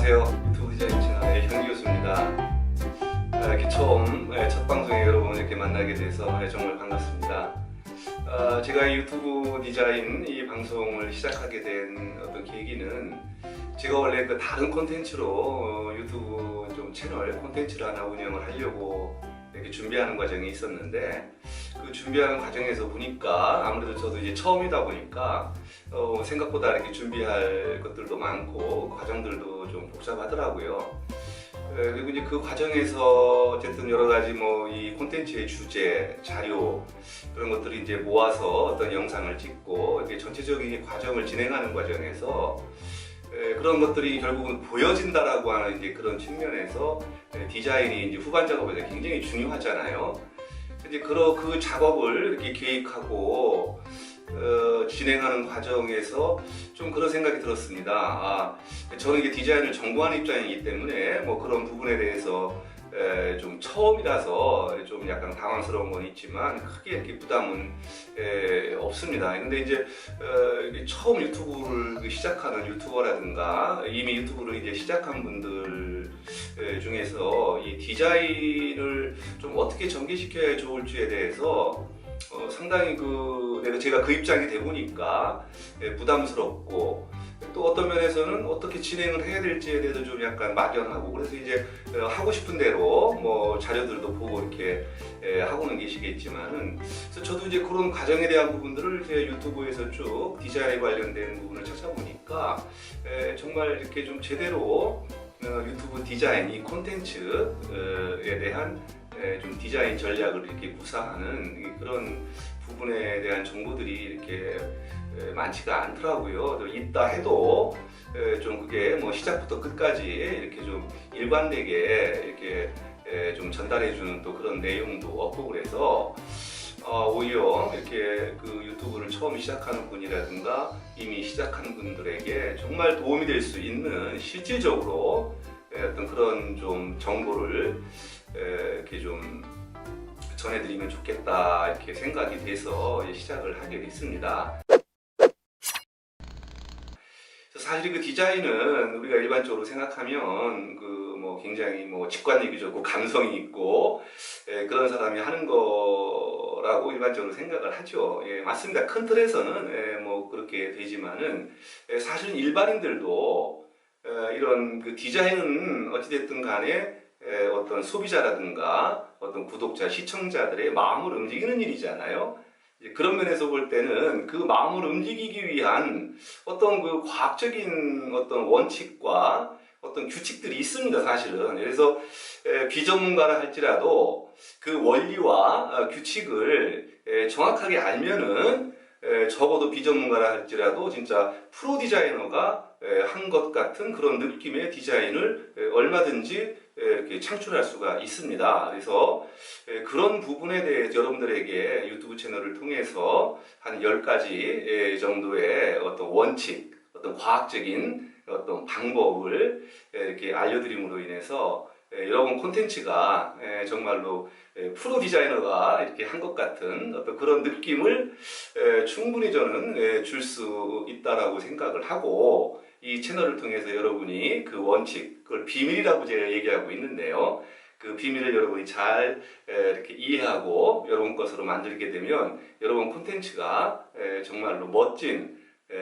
안녕하세요. 유튜브 디자인 채널의 현기 교수입니다. 이렇게 처음 첫 방송에 여러분 이렇게 만나게 돼서 정말 반갑습니다. 제가 유튜브 디자인 이 방송을 시작하게 된 어떤 계기는 제가 원래 그 다른 콘텐츠로 유튜브 좀 채널 콘텐츠를 하나 운영을 하려고 이렇게 준비하는 과정이 있었는데, 그 준비하는 과정에서 보니까 아무래도 저도 이제 처음이다 보니까 생각보다 이렇게 준비할 것들도 많고 과정들도 좀 복잡하더라고요. 그리고 이제 그 과정에서 어쨌든 여러 가지 뭐 이 콘텐츠의 주제, 자료 그런 것들을 이제 모아서 어떤 영상을 찍고 이게 전체적인 과정을 진행하는 과정에서 그런 것들이 결국은 보여진다라고 하는 이제 그런 측면에서 디자인이 이제 후반 작업에서 굉장히 중요하잖아요. 이제 그 작업을 이렇게 계획하고 진행하는 과정에서 좀 그런 생각이 들었습니다. 저는 이게 디자인을 전공하는 입장이기 때문에 뭐 그런 부분에 대해서 좀 처음이라서 좀 약간 당황스러운 건 있지만 크게 이렇게 부담은 없습니다. 근데 이제 처음 유튜브를 시작하는 유튜버라든가 이미 유튜브를 이제 시작한 분들 중에서 이 디자인을 좀 어떻게 전개시켜야 좋을지에 대해서 상당히 제가 그 입장이 돼 보니까 부담스럽고, 또 어떤 면에서는 어떻게 진행을 해야 될지에 대해서 좀 약간 막연하고, 그래서 이제 하고 싶은 대로 뭐 자료들도 보고 이렇게 하고는 계시겠지만은, 그래서 저도 이제 그런 과정에 대한 부분들을 이제 유튜브에서 쭉 디자인에 관련된 부분을 찾아보니까 정말 이렇게 좀 제대로 유튜브 디자인 이 콘텐츠에 대한 좀 디자인 전략을 이렇게 구사하는 그런 부분에 대한 정보들이 이렇게 많지가 않더라고요. 있다 해도 좀 그게 뭐 시작부터 끝까지 이렇게 좀 일관되게 이렇게 좀 전달해주는 또 그런 내용도 없고, 그래서 오히려 이렇게 그 유튜브를 처음 시작하는 분이라든가 이미 시작한 분들에게 정말 도움이 될 수 있는 실질적으로 어떤 그런 좀 정보를 이렇게 좀 전해드리면 좋겠다 이렇게 생각이 돼서 시작을 하게 됐습니다. 사실 그 디자인은 우리가 일반적으로 생각하면 뭐 굉장히 뭐 직관력이 좋고 감성이 있고 그런 사람이 하는 거라고 일반적으로 생각을 하죠. 맞습니다. 큰 틀에서는 뭐 그렇게 되지만은 사실 일반인들도 이런 그 디자인은 어찌됐든 간에 어떤 소비자라든가 어떤 구독자, 시청자들의 마음을 움직이는 일이잖아요. 그런 면에서 볼 때는 그 마음을 움직이기 위한 어떤 그 과학적인 어떤 원칙과 어떤 규칙들이 있습니다, 사실은. 그래서 비전문가라 할지라도 그 원리와 규칙을 정확하게 알면은 적어도 비전문가라 할지라도 진짜 프로 디자이너가 한 것 같은 그런 느낌의 디자인을 얼마든지 이렇게 창출할 수가 있습니다. 그래서 그런 부분에 대해 여러분들에게 유튜브 채널을 통해서 한 10가지 정도의 어떤 원칙, 어떤 과학적인 어떤 방법을 이렇게 알려드림으로 인해서 여러분 콘텐츠가 정말로 프로 디자이너가 이렇게 한 것 같은 어떤 그런 느낌을 충분히 저는 줄 수 있다라고 생각을 하고, 이 채널을 통해서 여러분이 그 원칙, 그걸 비밀이라고 제가 얘기하고 있는데요. 그 비밀을 여러분이 잘 이렇게 이해하고 여러분 것으로 만들게 되면 여러분 콘텐츠가 정말로 멋진,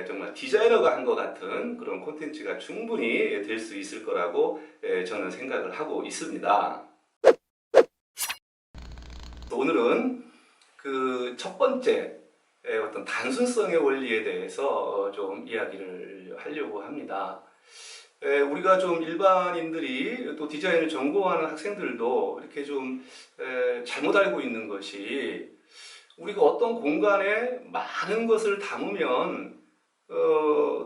정말 디자이너가 한 것 같은 그런 콘텐츠가 충분히 될 수 있을 거라고 저는 생각을 하고 있습니다. 오늘은 그 첫 번째 어떤 단순성의 원리에 대해서 좀 이야기를 하려고 합니다. 우리가 좀 일반인들이 또 디자인을 전공하는 학생들도 이렇게 좀 잘못 알고 있는 것이, 우리가 어떤 공간에 많은 것을 담으면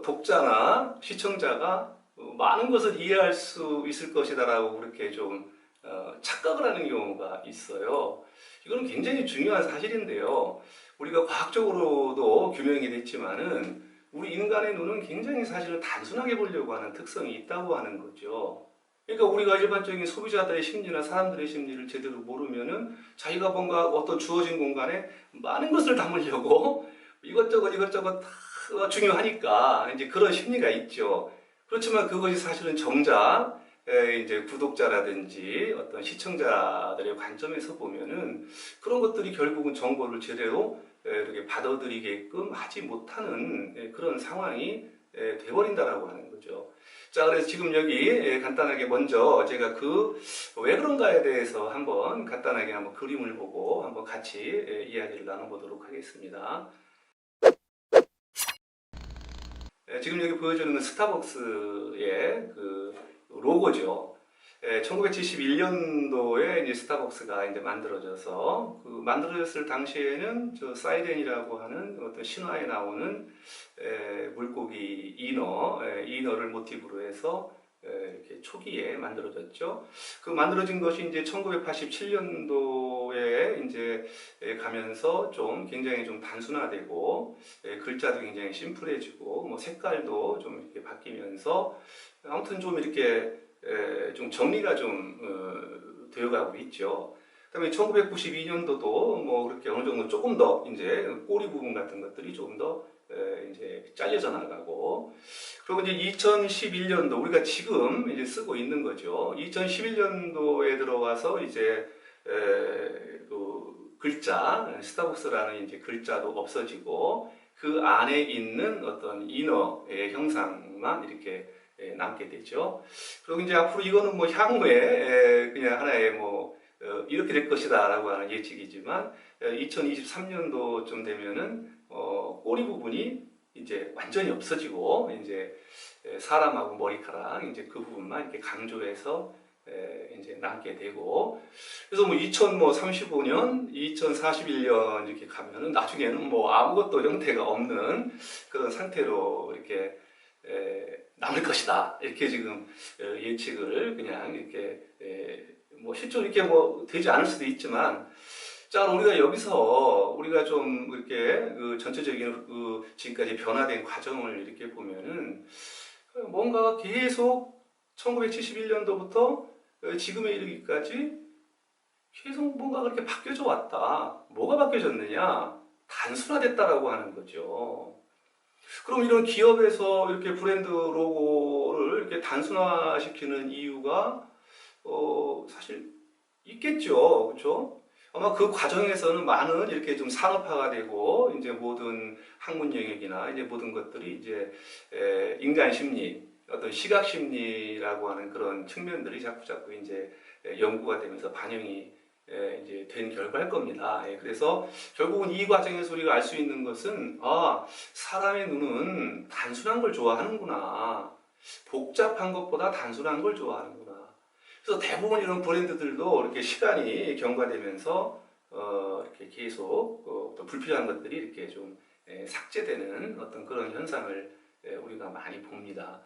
독자나 시청자가 많은 것을 이해할 수 있을 것이다라고 그렇게 좀 착각을 하는 경우가 있어요. 이건 굉장히 중요한 사실인데요. 우리가 과학적으로도 규명이 됐지만은 우리 인간의 눈은 굉장히 사실은 단순하게 보려고 하는 특성이 있다고 하는 거죠. 그러니까 우리가 일반적인 소비자들의 심리나 사람들의 심리를 제대로 모르면은 자기가 뭔가 어떤 주어진 공간에 많은 것을 담으려고 이것저것 다 중요하니까 이제 그런 심리가 있죠. 그렇지만 그것이 사실은 정작 이제 구독자라든지 어떤 시청자들의 관점에서 보면은 그런 것들이 결국은 정보를 제대로 이렇게 받아들이게끔 하지 못하는 그런 상황이 돼버린다라고 하는 거죠. 자, 그래서 지금 여기 간단하게 먼저 제가 그 왜 그런가에 대해서 한번 간단하게 한번 그림을 보고 한번 같이 이야기를 나눠보도록 하겠습니다. 지금 여기 보여주는 스타벅스의 그 로고죠. 1971년도에 이제 스타벅스가 이제 만들어져서 그 만들어졌을 당시에는 저 사이렌이라고 하는 어떤 신화에 나오는 물고기 인어를 모티브로 해서 이렇게 초기에 만들어졌죠. 그 만들어진 것이 이제 1987년도에 이제 가면서 좀 굉장히 좀 단순화되고 글자도 굉장히 심플해지고 뭐 색깔도 좀 이렇게 바뀌면서 아무튼 좀 이렇게 좀 정리가 좀 되어가고 있죠. 그다음에 1992년도도 뭐 그렇게 어느 정도 조금 더 이제 꼬리 부분 같은 것들이 조금 더 이제 잘려져 나가고, 그리고 이제 2011년도 우리가 지금 이제 쓰고 있는 거죠. 2011년도에 들어와서 이제 그 글자 스타벅스라는 이제 글자도 없어지고 그 안에 있는 어떤 인어의 형상만 이렇게 남게 되죠. 그리고 이제 앞으로 이거는 뭐 향후에 그냥 하나의 뭐 이렇게 될 것이다 라고 하는 예측이지만 2023년도쯤 되면은 꼬리 부분이 이제 완전히 없어지고 이제 사람하고 머리카락 이제 그 부분만 이렇게 강조해서 이제 남게 되고, 그래서 뭐 2035년, 2041년 이렇게 가면은 나중에는 뭐 아무것도 형태가 없는 그런 상태로 이렇게 남을 것이다 이렇게 지금 예측을 그냥 이렇게 뭐 실제로 이렇게 뭐 되지 않을 수도 있지만, 자, 우리가 여기서 우리가 좀 이렇게 그 전체적인 그 지금까지 변화된 과정을 이렇게 보면은 뭔가 계속 1971년도부터 지금에 이르기까지 계속 뭔가 그렇게 바뀌어져 왔다. 뭐가 바뀌어졌느냐? 단순화됐다라고 하는 거죠. 그럼 이런 기업에서 이렇게 브랜드 로고를 이렇게 단순화시키는 이유가 사실 있겠죠, 그렇죠? 아마 그 과정에서는 많은 이렇게 좀 산업화가 되고 이제 모든 학문 영역이나 이제 모든 것들이 이제 인간 심리, 어떤 시각 심리라고 하는 그런 측면들이 자꾸 이제 연구가 되면서 반영이 이제 된 결과일 겁니다. 그래서 결국은 이 과정에서 우리가 알 수 있는 것은 사람의 눈은 단순한 걸 좋아하는구나. 복잡한 것보다 단순한 걸 좋아하는구나. 그래서 대부분 이런 브랜드들도 이렇게 시간이 경과되면서 이렇게 계속 어떤 불필요한 것들이 이렇게 좀 삭제되는 어떤 그런 현상을 우리가 많이 봅니다.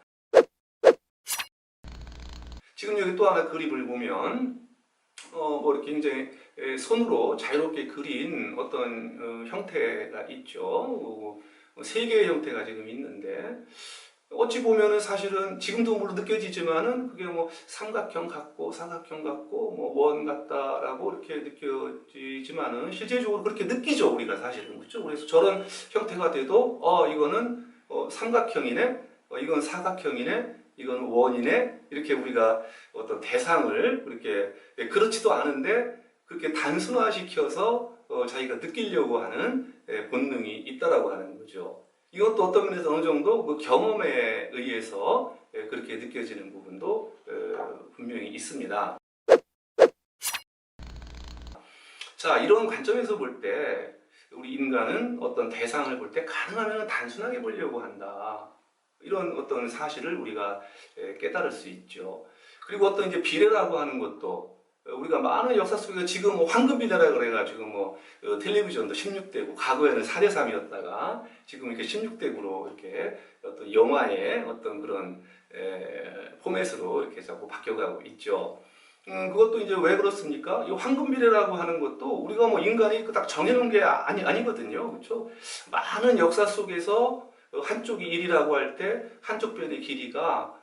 지금 여기 또 하나 그림을 보면 뭐 이렇게 굉장히 손으로 자유롭게 그린 어떤 형태가 있죠. 세 개의 형태가 지금 있는데 어찌 보면은 사실은 지금도 물론 느껴지지만은 그게 뭐 삼각형 같고 사각형 같고 뭐 원 같다라고 이렇게 느껴지지만은 실제적으로 그렇게 느끼죠, 우리가 사실은. 그렇죠? 그래서 저런 형태가 돼도 이거는 삼각형이네, 이건 사각형이네, 이건 원이네, 이렇게 우리가 어떤 대상을 그렇게 그렇지도 않은데 그렇게 단순화시켜서 자기가 느끼려고 하는 본능이 있다라고 하는 거죠. 이것도 어떤 면에서 어느 정도 그 경험에 의해서 그렇게 느껴지는 부분도 분명히 있습니다. 자, 이런 관점에서 볼 때 우리 인간은 어떤 대상을 볼 때 가능하면 단순하게 보려고 한다. 이런 어떤 사실을 우리가 깨달을 수 있죠. 그리고 어떤 이제 비례라고 하는 것도 우리가 많은 역사 속에서 지금 뭐 황금 비례라 그래가지고 뭐 텔레비전도 16대구, 과거에는 4대3이었다가 지금 이렇게 16대구로 이렇게 어떤 영화의 어떤 그런 포맷으로 이렇게 자꾸 바뀌어가고 있죠. 그것도 이제 왜 그렇습니까? 이 황금 비례라고 하는 것도 우리가 뭐 인간이 딱 정해놓은 게 아니거든요, 그렇죠? 많은 역사 속에서 한쪽이 1이라고 할 때 한쪽 변의 길이가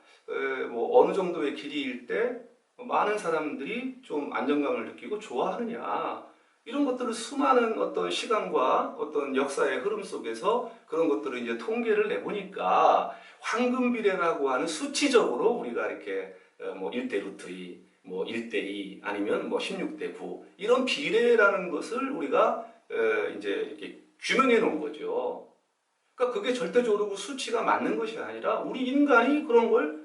뭐 어느 정도의 길이일 때 많은 사람들이 좀 안정감을 느끼고 좋아하느냐, 이런 것들을 수많은 어떤 시간과 어떤 역사의 흐름 속에서 그런 것들을 이제 통계를 내보니까 황금 비례라고 하는 수치적으로 우리가 이렇게 뭐 1대 루트 2, 뭐 1대 2 아니면 뭐 16대 9 이런 비례라는 것을 우리가 이제 이렇게 규명해 놓은 거죠. 그러니까 그게 절대적으로 그 수치가 맞는 것이 아니라 우리 인간이 그런 걸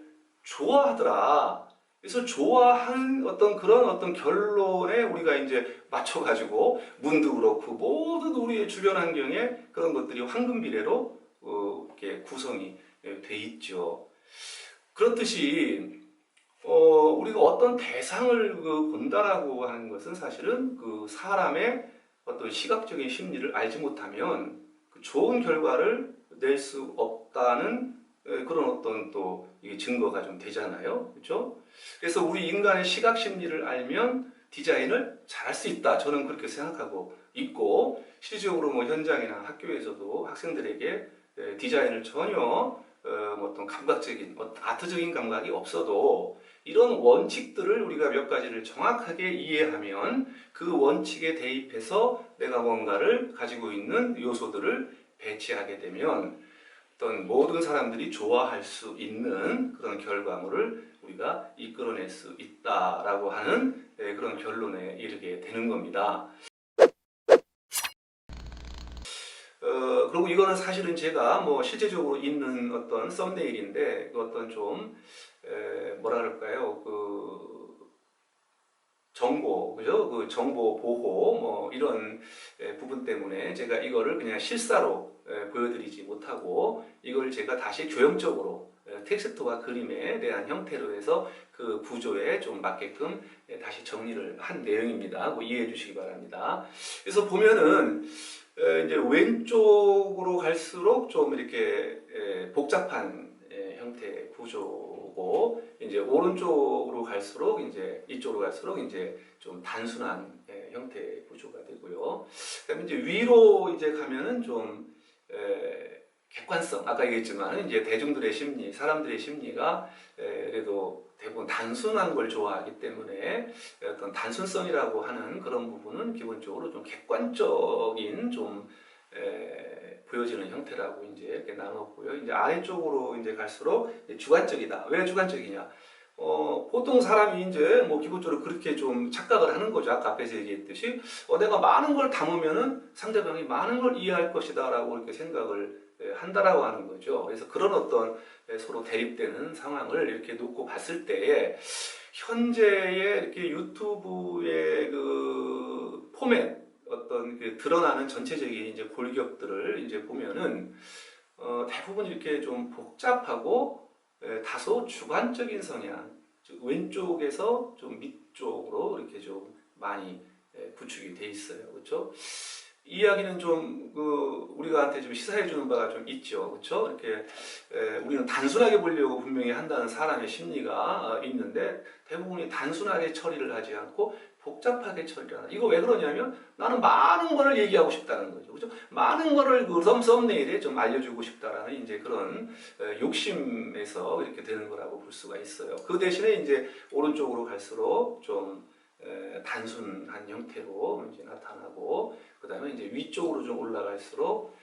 좋아하더라. 그래서 좋아하는 어떤 그런 어떤 결론에 우리가 이제 맞춰가지고 문도 그렇고 모든 우리의 주변 환경에 그런 것들이 황금 비례로 이렇게 구성이 돼 있죠. 그렇듯이 우리가 어떤 대상을 본다라고 하는 것은 사실은 그 사람의 어떤 시각적인 심리를 알지 못하면 그 좋은 결과를 낼 수 없다는 그런 어떤 또 이게 증거가 좀 되잖아요. 그렇죠? 그래서 우리 인간의 시각 심리를 알면 디자인을 잘할 수 있다. 저는 그렇게 생각하고 있고 실질적으로 뭐 현장이나 학교에서도 학생들에게 디자인을 전혀 뭐 어떤 감각적인 아트적인 감각이 없어도 이런 원칙들을 우리가 몇 가지를 정확하게 이해하면 그 원칙에 대입해서 내가 뭔가를 가지고 있는 요소들을 배치하게 되면 어떤 모든 사람들이 좋아할 수 있는 그런 결과물을 우리가 이끌어낼 수 있다라고 하는 그런 결론에 이르게 되는 겁니다. 그리고 이거는 사실은 제가 뭐 실제적으로 있는 어떤 썸네일인데 그 어떤 좀 뭐라 그럴까요? 그 정보, 그죠? 그 정보 보호 뭐 이런 부분 때문에 제가 이거를 그냥 실사로 보여드리지 못하고 이걸 제가 다시 교형적으로 텍스트와 그림에 대한 형태로 해서 그 구조에 좀 맞게끔 다시 정리를 한 내용입니다. 뭐 이해해 주시기 바랍니다. 그래서 보면은 이제 왼쪽으로 갈수록 좀 이렇게 복잡한 형태의 구조고 이제 오른쪽으로 갈수록 이제 이쪽으로 갈수록 이제 좀 단순한 형태의 구조가 되고요. 그다음에 이제 위로 이제 가면은 좀 객관성 아까 얘기했지만 이제 대중들의 심리, 사람들의 심리가 그래도 대부분 단순한 걸 좋아하기 때문에 어떤 단순성이라고 하는 그런 부분은 기본적으로 좀 객관적인 좀 보여지는 형태라고 이제 이렇게 나눴고요. 이제 아래쪽으로 이제 갈수록 이제 주관적이다. 왜 주관적이냐? 보통 사람이 이제 뭐 기본적으로 그렇게 좀 착각을 하는 거죠. 아까 앞에서 얘기했듯이 내가 많은 걸 담으면은 상대방이 많은 걸 이해할 것이다라고 이렇게 생각을 한다라고 하는 거죠. 그래서 그런 어떤 서로 대립되는 상황을 이렇게 놓고 봤을 때에 현재의 이렇게 유튜브의 그 포맷 어떤 그 드러나는 전체적인 이제 골격들을 이제 보면은 대부분 이렇게 좀 복잡하고 다소 주관적인 성향, 즉 왼쪽에서 좀 밑쪽으로 이렇게 좀 많이 구축이 돼 있어요. 그렇죠? 이 이야기는 좀 우리가한테 좀 시사해 주는 바가 좀 있죠. 그렇죠? 이렇게 우리는 단순하게 보려고 분명히 한다는 사람의 심리가 있는데 대부분이 단순하게 처리를 하지 않고 복잡하게 처리를 하는. 이거 왜 그러냐면 나는 많은 거를 얘기하고 싶다는 거죠. 그렇죠? 많은 거를 그 썸네일에 좀 알려주고 싶다라는 이제 그런 욕심에서 이렇게 되는 거라고 볼 수가 있어요. 그 대신에 이제 오른쪽으로 갈수록 좀 단순한 형태로 이제 나타나고 그 다음에 이제 위쪽으로 좀 올라갈수록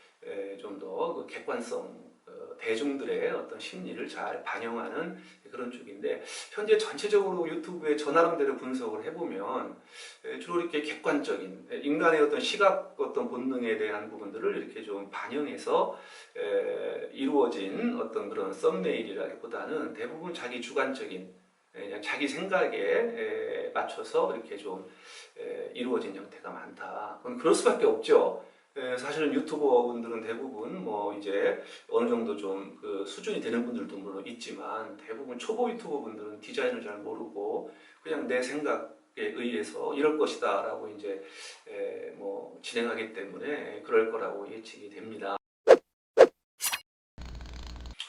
좀 더 그 객관성 대중들의 어떤 심리를 잘 반영하는 그런 쪽인데 현재 전체적으로 유튜브에 저 나름대로 분석을 해보면 주로 이렇게 객관적인 인간의 어떤 시각 어떤 본능에 대한 부분들을 이렇게 좀 반영해서 이루어진 어떤 그런 썸네일이라기보다는 대부분 자기 주관적인 그냥 자기 생각에 맞춰서 이렇게 좀 이루어진 형태가 많다. 그건 그럴 수밖에 없죠. 사실은 유튜버 분들은 대부분 뭐 이제 어느 정도 좀 그 수준이 되는 분들도 물론 있지만 대부분 초보 유튜버 분들은 디자인을 잘 모르고 그냥 내 생각에 의해서 이럴 것이다 라고 이제 뭐 진행하기 때문에 그럴 거라고 예측이 됩니다.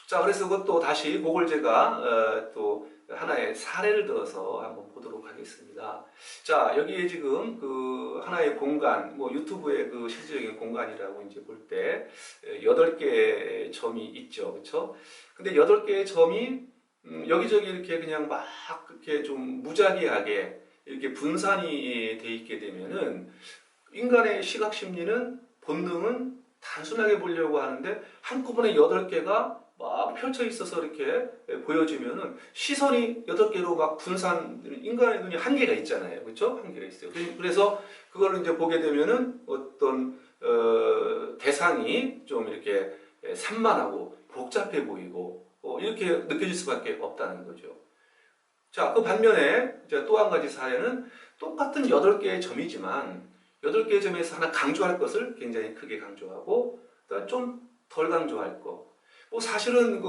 자, 그래서 그것도 다시 그걸 제가 또 하나의 사례를 들어서 한번 보도록 하겠습니다. 자, 여기에 지금 그 하나의 공간, 뭐 유튜브의 그 실질적인 공간이라고 이제 볼 때 8개의 점이 있죠. 그렇죠? 근데 8개의 점이 여기저기 이렇게 그냥 막 이렇게 좀 무작위하게 이렇게 분산이 돼 있게 되면은 인간의 시각 심리는 본능은 단순하게 보려고 하는데 한꺼번에 8개가 막 펼쳐 있어서 이렇게 보여지면은 시선이 8개로 막 분산, 인간의 눈이 한계가 있잖아요. 그렇죠? 한계가 있어요. 그래서 그거를 이제 보게 되면은 어떤 대상이 좀 이렇게 산만하고 복잡해 보이고 이렇게 느껴질 수밖에 없다는 거죠. 자, 그 반면에 또 한 가지 사례는 똑같은 8개의 점이지만 8개의 점에서 하나 강조할 것을 굉장히 크게 강조하고 좀 덜 강조할 거. 뭐 사실은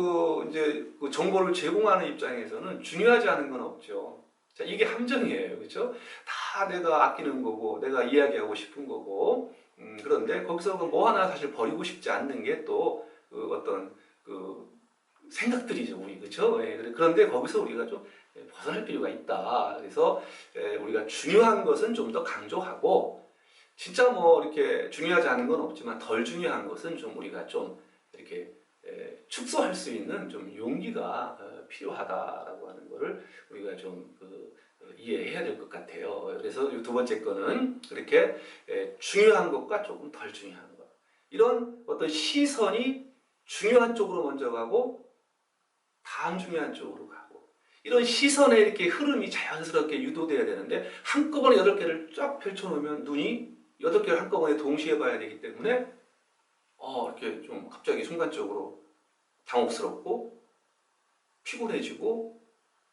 이제 그 정보를 제공하는 입장에서는 중요하지 않은 건 없죠. 자, 이게 함정이에요. 그렇죠? 다 내가 아끼는 거고 내가 이야기하고 싶은 거고 그런데 거기서 뭐 하나 사실 버리고 싶지 않는 게 또 어떤 생각들이죠, 우리. 그렇죠? 예, 그런데 거기서 우리가 좀 벗어날 필요가 있다. 그래서 우리가 중요한 것은 좀 더 강조하고 진짜 뭐 이렇게 중요하지 않은 건 없지만 덜 중요한 것은 좀 우리가 좀 이렇게 축소할 수 있는 좀 용기가 필요하다라고 하는 거를 우리가 좀 이해해야 될 것 같아요. 그래서 두 번째 거는 그렇게 중요한 것과 조금 덜 중요한 것. 이런 어떤 시선이 중요한 쪽으로 먼저 가고 다음 중요한 쪽으로 가고 이런 시선의 이렇게 흐름이 자연스럽게 유도돼야 되는데 한꺼번에 8개를 쫙 펼쳐놓으면 눈이 8개를 한꺼번에 동시에 봐야 되기 때문에 이렇게 좀 갑자기 순간적으로 당혹스럽고 피곤해지고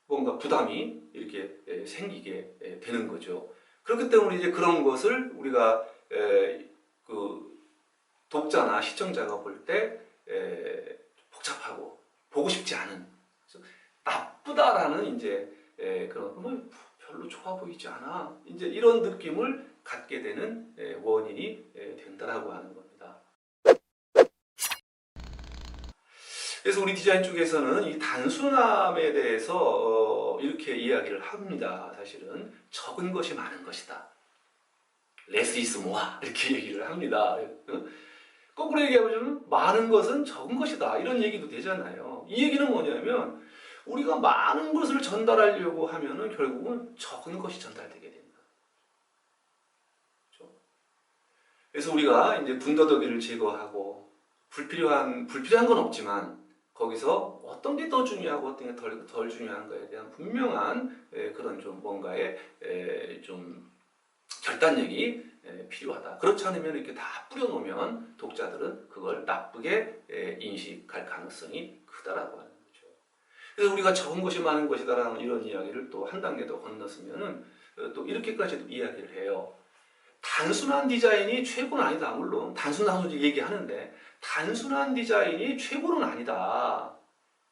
뭔가 부담이 이렇게 생기게 되는 거죠. 그렇기 때문에 이제 그런 것을 우리가 그 독자나 시청자가 볼 때 복잡하고 보고 싶지 않은 나쁘다라는 이제 그런 별로 좋아 보이지 않아 이제 이런 느낌을 갖게 되는 원인이 된다라고 하는 겁니다. 그래서 우리 디자인 쪽에서는 이 단순함에 대해서 이렇게 이야기를 합니다. 사실은 적은 것이 많은 것이다. less is more 이렇게 얘기를 합니다. 거꾸로 얘기하면 많은 것은 적은 것이다 이런 얘기도 되잖아요. 이 얘기는 뭐냐면 우리가 많은 것을 전달하려고 하면은 결국은 적은 것이 전달되게 됩니다. 그렇죠? 그래서 우리가 이제 군더더기를 제거하고 불필요한 건 없지만 거기서 어떤 게 더 중요하고 어떤 게 덜 중요한 거에 대한 분명한 그런 좀 뭔가의 좀 결단력이 필요하다. 그렇지 않으면 이렇게 다 뿌려놓으면 독자들은 그걸 나쁘게 인식할 가능성이 크다라고 하는 거죠. 그래서 우리가 적은 것이 많은 것이다라는 이런 이야기를 또 한 단계 더 건넜으면은 또 이렇게까지도 이야기를 해요. 단순한 디자인이 최고는 아니다. 물론 단순한 얘기하는데 단순한 디자인이 최고는 아니다.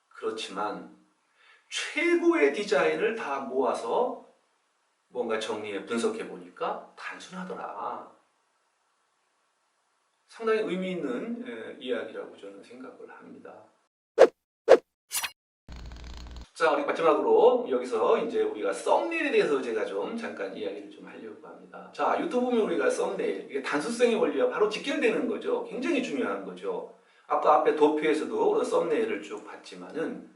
그렇지만 최고의 디자인을 다 모아서 뭔가 정리해 분석해 보니까 단순하더라. 상당히 의미 있는 이야기라고 저는 생각을 합니다. 자, 우리 마지막으로 여기서 이제 우리가 썸네일에 대해서 제가 좀 잠깐 이야기를 좀 하려고 합니다. 자, 유튜브 보면 우리가 썸네일, 이게 단순성의 원리와 바로 직결되는 거죠. 굉장히 중요한 거죠. 아까 앞에 도표에서도 그런 썸네일을 쭉 봤지만은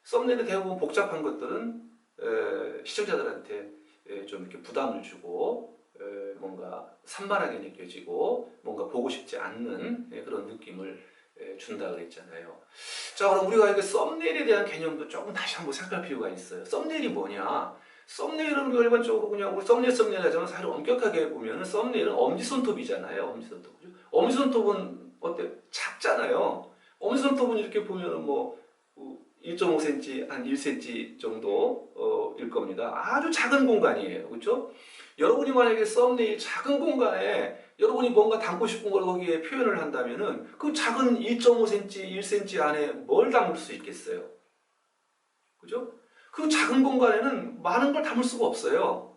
썸네일의 대부분 복잡한 것들은 시청자들한테 좀 이렇게 부담을 주고 뭔가 산만하게 느껴지고 뭔가 보고 싶지 않는 그런 느낌을 준다 그랬잖아요. 자, 그럼 우리가 이게 썸네일에 대한 개념도 조금 다시 한번 생각할 필요가 있어요. 썸네일이 뭐냐? 썸네일은 일반적으로 그냥 우리 썸네일 하지만 사실 엄격하게 보면 썸네일은 엄지손톱이잖아요. 엄지손톱. 엄지손톱은 어때? 작잖아요. 엄지손톱은 이렇게 보면은 뭐 1.5cm, 한 1cm 정도일 겁니다. 아주 작은 공간이에요. 그렇죠? 여러분이 만약에 썸네일 작은 공간에 여러분이 뭔가 담고 싶은 걸 거기에 표현을 한다면은 그 작은 1.5cm, 1cm 안에 뭘 담을 수 있겠어요? 그죠? 그 작은 공간에는 많은 걸 담을 수가 없어요.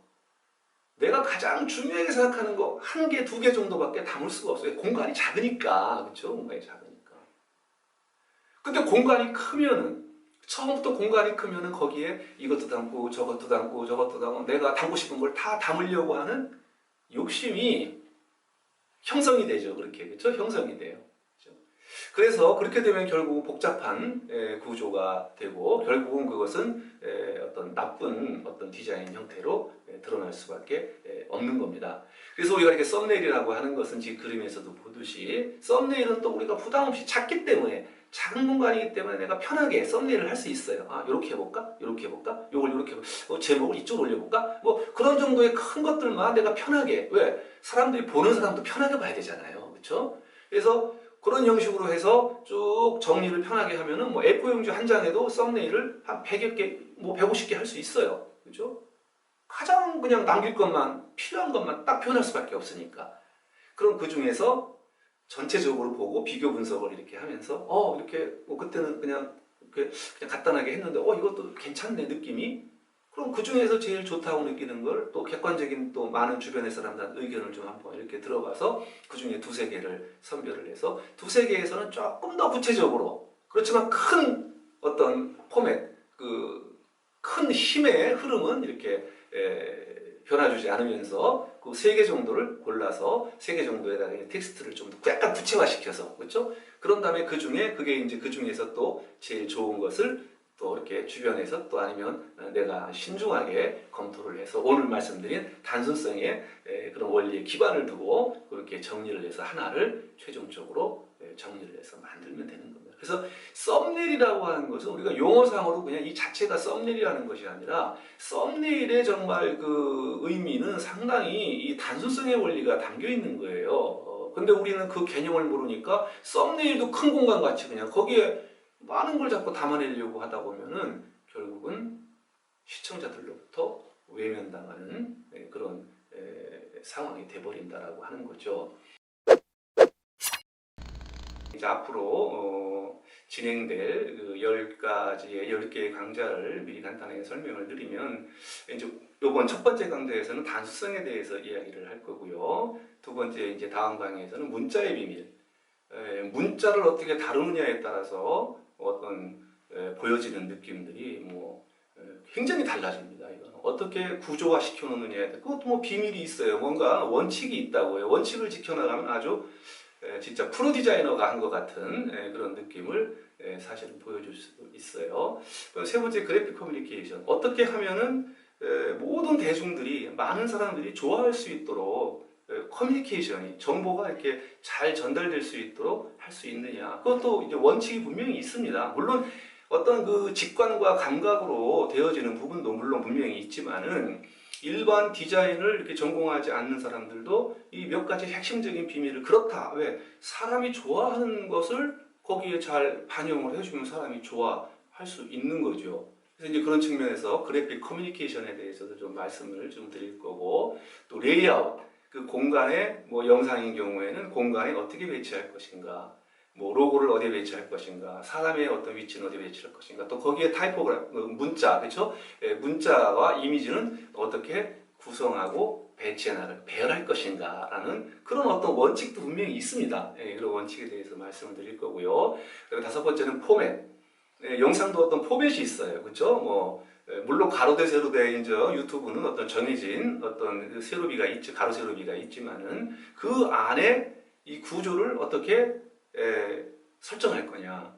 내가 가장 중요하게 생각하는 거 한 개, 두 개 정도밖에 담을 수가 없어요. 공간이 작으니까. 그렇죠? 공간이 작으니까. 근데 공간이 크면은 처음부터 공간이 크면은 거기에 이것도 담고 저것도 담고 저것도 담고 내가 담고 싶은 걸 다 담으려고 하는 욕심이 형성이 되죠. 그렇게. 그렇죠? 형성이 돼요. 그렇죠? 그래서 그렇게 되면 결국 복잡한 구조가 되고 결국은 그것은 어떤 나쁜 어떤 디자인 형태로 드러날 수밖에 없는 겁니다. 그래서 우리가 이렇게 썸네일이라고 하는 것은 지금 그림에서도 보듯이 썸네일은 또 우리가 부담 없이 작기 때문에 작은 공간이기 때문에 내가 편하게 썸네일을 할 수 있어요. 아, 이렇게 해볼까? 이렇게 해볼까? 요걸 이렇게 제목을 이쪽으로 올려볼까? 뭐 그런 정도의 큰 것들만 내가 편하게 왜? 사람들이 보는 사람도 편하게 봐야 되잖아요. 그렇죠? 그래서 그런 형식으로 해서 쭉 정리를 편하게 하면은 뭐 A4용지 한 장에도 썸네일을 한 100여 개, 뭐 150개 할 수 있어요. 그죠? 가장 그냥 남길 것만, 필요한 것만 딱 표현할 수밖에 없으니까. 그럼 그 중에서 전체적으로 보고 비교 분석을 이렇게 하면서, 이렇게, 뭐 그때는 그냥 간단하게 했는데, 이것도 괜찮네, 느낌이. 그럼 그 중에서 제일 좋다고 느끼는 걸 또 객관적인 또 많은 주변의 사람들한테 의견을 좀 한번 이렇게 들어가서 그 중에 두세 개를 선별을 해서 두세 개에서는 조금 더 구체적으로 그렇지만 큰 어떤 포맷, 그 큰 힘의 흐름은 이렇게 변화주지 않으면서 그 세 개 정도를 골라서 세 개 정도에다가 텍스트를 좀 더 약간 구체화시켜서 그렇죠? 그런 다음에 그 중에 그게 이제 그 중에서 또 제일 좋은 것을 또 이렇게 주변에서 또 아니면 내가 신중하게 검토를 해서 오늘 말씀드린 단순성의 그런 원리에 기반을 두고 그렇게 정리를 해서 하나를 최종적으로 정리를 해서 만들면 되는 겁니다. 그래서 썸네일이라고 하는 것은 우리가 용어상으로 그냥 이 자체가 썸네일이라는 것이 아니라 썸네일의 정말 그 의미는 상당히 이 단순성의 원리가 담겨 있는 거예요. 근데 우리는 그 개념을 모르니까 썸네일도 큰 공간 같이 그냥 거기에 많은 걸 자꾸 담아내려고 하다 보면은 결국은 시청자들로부터 외면당하는 그런 상황이 돼버린다라고 하는 거죠. 이제 앞으로 진행될 그 10가지의 10개의 강좌를 미리 간단하게 설명을 드리면 이제 이번 첫 번째 강좌에서는 단수성에 대해서 이야기를 할 거고요. 두 번째 이제 다음 강의에서는 문자의 비밀, 문자를 어떻게 다루느냐에 따라서 어떤 보여지는 느낌들이 뭐 굉장히 달라집니다. 이건 어떻게 구조화 시켜 놓느냐에 따라 그것도 뭐 비밀이 있어요. 뭔가 원칙이 있다고요. 원칙을 지켜나가면 아주 진짜 프로 디자이너가 한 것 같은 그런 느낌을 사실은 보여줄 수 있어요. 세 번째 그래픽 커뮤니케이션. 어떻게 하면은 모든 대중들이 많은 사람들이 좋아할 수 있도록 커뮤니케이션이 정보가 이렇게 잘 전달될 수 있도록 할 수 있느냐. 그것도 이제 원칙이 분명히 있습니다. 물론 어떤 그 직관과 감각으로 되어지는 부분도 물론 분명히 있지만은 일반 디자인을 이렇게 전공하지 않는 사람들도 이 몇 가지 핵심적인 비밀을 그렇다. 왜? 사람이 좋아하는 것을 거기에 잘 반영을 해주면 사람이 좋아할 수 있는 거죠. 그래서 이제 그런 측면에서 그래픽 커뮤니케이션에 대해서도 좀 말씀을 좀 드릴 거고 또 레이아웃, 그 공간에 뭐 영상인 경우에는 공간에 어떻게 배치할 것인가 뭐 로고를 어디에 배치할 것인가, 사람의 어떤 위치는 어디에 배치할 것인가, 또 거기에 타이포그래피, 문자, 그렇죠? 문자와 이미지는 어떻게 구성하고 배치해 나갈, 배열할 것인가라는 그런 어떤 원칙도 분명히 있습니다. 그런 원칙에 대해서 말씀을 드릴 거고요. 그리고 다섯 번째는 포맷. 영상도 어떤 포맷이 있어요, 그렇죠? 뭐 물론 가로대 세로대 이제 유튜브는 어떤 정해진 어떤 그 세로비가 있지, 가로 세로비가 있지만은 그 안에 이 구조를 어떻게 설정할 거냐.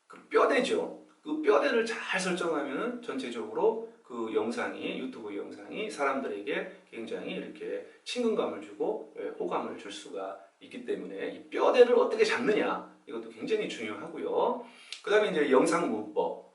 그 뼈대죠. 그 뼈대를 잘 설정하면 전체적으로 그 영상이, 유튜브 영상이 사람들에게 굉장히 이렇게 친근감을 주고 호감을 줄 수가 있기 때문에 이 뼈대를 어떻게 잡느냐. 이것도 굉장히 중요하고요. 그 다음에 이제 영상 문법.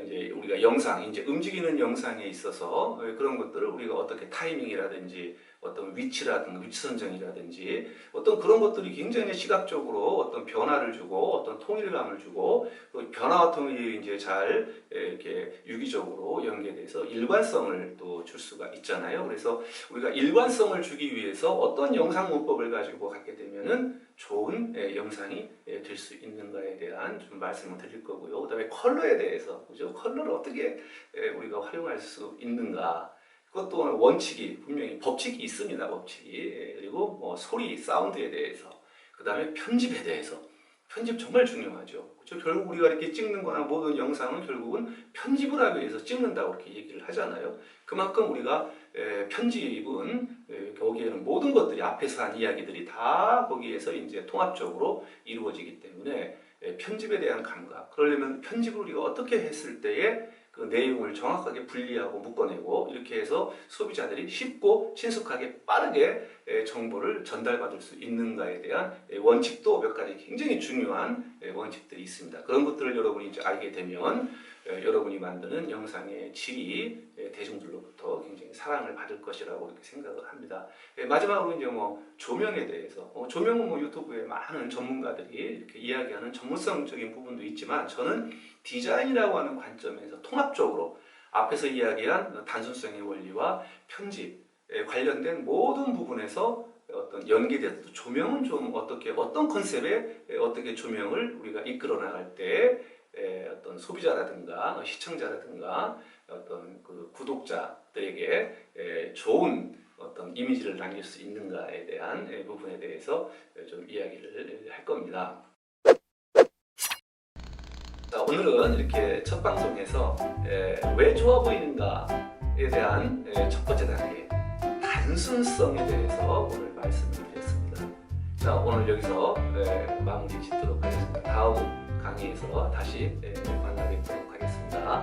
이제 우리가 영상, 이제 움직이는 영상에 있어서 그런 것들을 우리가 어떻게 타이밍이라든지 어떤 위치라든지 위치 선정이라든지 어떤 그런 것들이 굉장히 시각적으로 어떤 변화를 주고 어떤 통일감을 주고 그 변화와 통일이 이제 잘 이렇게 유기적으로 연계돼서 일관성을 또 줄 수가 있잖아요. 그래서 우리가 일관성을 주기 위해서 어떤 영상 문법을 가지고 갖게 되면은 좋은 영상이 될 수 있는가에 대한 좀 말씀을 드릴 거고요. 그다음에 컬러에 대해서, 그죠? 컬러를 어떻게 우리가 활용할 수 있는가? 그것도 원칙이 분명히 법칙이 있습니다. 법칙이. 그리고 뭐 소리, 사운드에 대해서, 그 다음에 편집에 대해서. 편집 정말 중요하죠. 그렇죠? 결국 우리가 이렇게 찍는 거나 모든 영상은 결국은 편집을 하기 위해서 찍는다고 이렇게 얘기를 하잖아요. 그만큼 우리가 편집은 거기에는 모든 것들이 앞에서 한 이야기들이 다 거기에서 이제 통합적으로 이루어지기 때문에 편집에 대한 감각, 그러려면 편집을 우리가 어떻게 했을 때에 그 내용을 정확하게 분리하고 묶어내고 이렇게 해서 소비자들이 쉽고 친숙하게 빠르게 정보를 전달받을 수 있는가에 대한 원칙도 몇 가지 굉장히 중요한 원칙들이 있습니다. 그런 것들을 여러분이 이제 알게 되면 여러분이 만드는 영상의 질이 대중들로부터 굉장히 사랑을 받을 것이라고 이렇게 생각을 합니다. 마지막으로 이제 뭐 조명에 대해서 조명은 뭐 유튜브에 많은 전문가들이 이렇게 이야기하는 전문성적인 부분도 있지만 저는 디자인이라고 하는 관점에서 통합적으로 앞에서 이야기한 단순성의 원리와 편집에 관련된 모든 부분에서 어떤 연계돼서 조명은 좀 어떤 컨셉에 어떻게 조명을 우리가 이끌어 나갈 때 어떤 소비자라든가 시청자라든가 어떤 그 구독자들에게 좋은 어떤 이미지를 남길 수 있는가에 대한 부분에 대해서 좀 이야기를 할 겁니다. 자, 오늘은 이렇게 첫 방송에서 왜 좋아 보이는가에 대한 첫 번째 단계 단순성에 대해서 오늘 말씀을 드렸습니다. 자, 오늘 여기서 마무리 짓도록 하겠습니다. 다음 강의에서 다시 만나 뵙도록 하겠습니다.